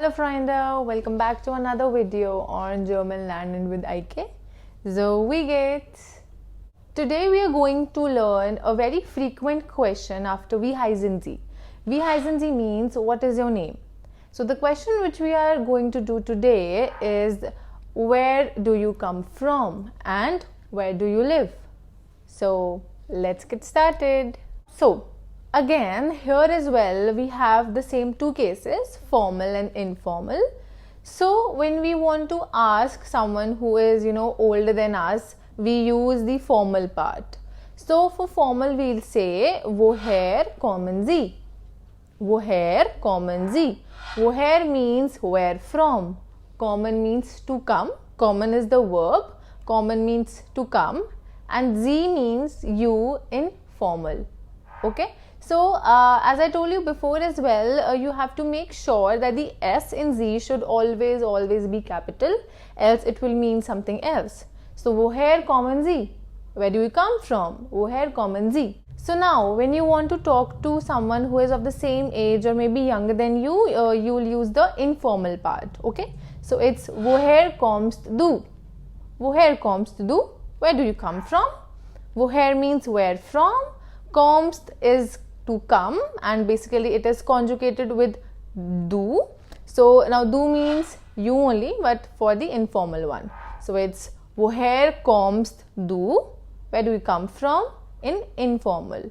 Hello Freunde, welcome back to another video on German Lernen with Ike. So wie geht's? Today we are going to learn a very frequent question after Wie heißen Sie? Wie heißen Sie means what is your name? So the question which we are going to do today is where do you come from and where do you live? So let's get started. So again, here as well we have the same two cases, formal and informal. So when we want to ask someone who is older than us, we use the formal part. So for formal we'll say woher kommen Sie? Woher kommen Sie? Woher means where from. Kommen means to come. Kommen is the verb. Kommen means to come. And Sie means you in formal. Okay. So as I told you before as well, you have to make sure that the S in Sie should always be capital, else it will mean something else. So woher kommen Sie? Where do you come from? Woher kommen Sie? So now when you want to talk to someone who is of the same age or maybe younger than you, you will use the informal part. Okay. So it's woher kommst du? Woher kommst du? Where do you come from? Woher means where from. Kommst is to come, and basically it is conjugated with du. So now du means you only, but for the informal one. So it's woher kommst du? Where do you come from? In informal.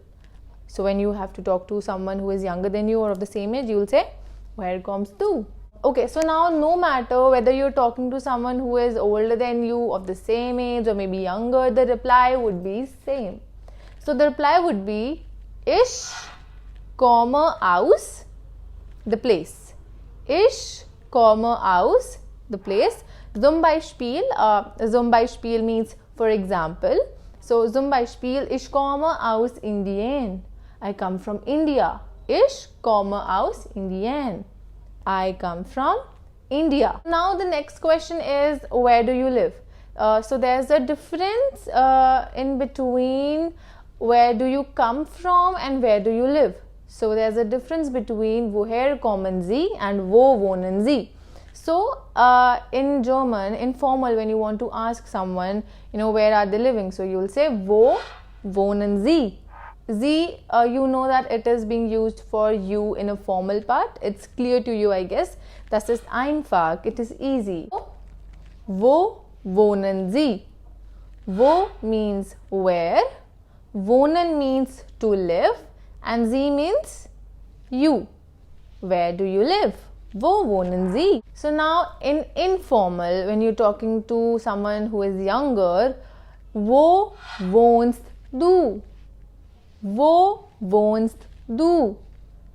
So when you have to talk to someone who is younger than you or of the same age, you will say woher kommst du? Okay, so now no matter whether you're talking to someone who is older than you, of the same age or maybe younger, the reply would be same. So the reply would be Ich komme aus, the place. Ich komme aus, the place. Zum Beispiel, zum Beispiel means for example. So zum Beispiel, ich komme aus Indien. I come from India. Ich komme aus Indien. I come from India. Now the next question is where do you live? So there's a difference in between where do you come from and where do you live. So there's a difference between woher kommen Sie and wo wohnen Sie. So in German, informal, when you want to ask someone, where are they living? So you will say wo wohnen Sie. Sie, you know that it is being used for you in a formal part. It's clear to you, I guess. Das ist einfach. It is easy. Wo wohnen Sie? Wo means where. Wohnen means to live. And Sie means you. Where do you live? Wo wohnen Sie? So now in informal, when you're talking to someone who is younger, wo wohnst du? Wo wohnst du?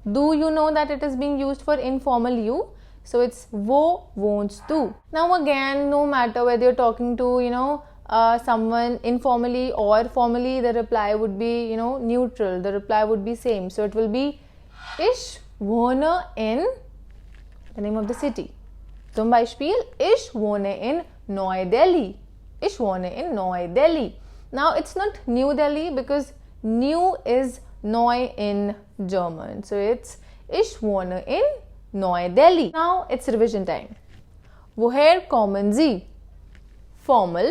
Du, you know that it is being used for informal you. So it's wo wohnst du? Now again, no matter whether you're talking to, someone informally or formally, the reply would be, neutral. The reply would be same. So it will be Ich wohne in the name of the city. Zum Beispiel, ich wohne in Neu Delhi. Ich wohne in Neu Delhi. Now it's not New Delhi because New is Neu in German. So it's Ich wohne in Neu Delhi. Now it's revision time. Woher kommen Sie? Formal.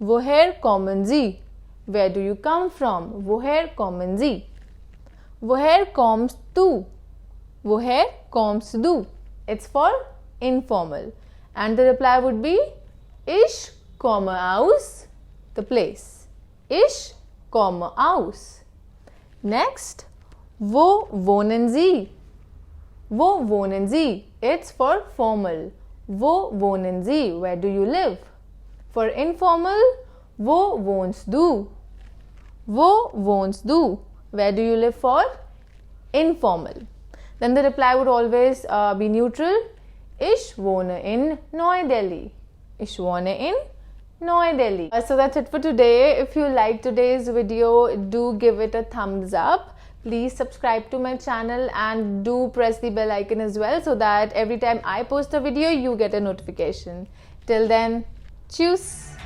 Woher kommen Sie? Where do you come from? Woher kommen Sie? Woher kommst du? Woher kommst du? It's for informal. And the reply would be Ich komme aus, the place. Ich komme aus. Next, wo wohnen Sie? Wo wohnen Sie? It's for formal. Wo wohnen Sie? Where do you live? For informal, wo wohnst du? Wo wohnst du? Where do you live for informal? Then the reply would always be neutral. Ich wohne in Neu Delhi. Ich wohne in Neu Delhi. So that's it for today. If you like today's video, do give it a thumbs up. Please subscribe to my channel and do press the bell icon as well so that every time I post a video, you get a notification. Till then, tschüss!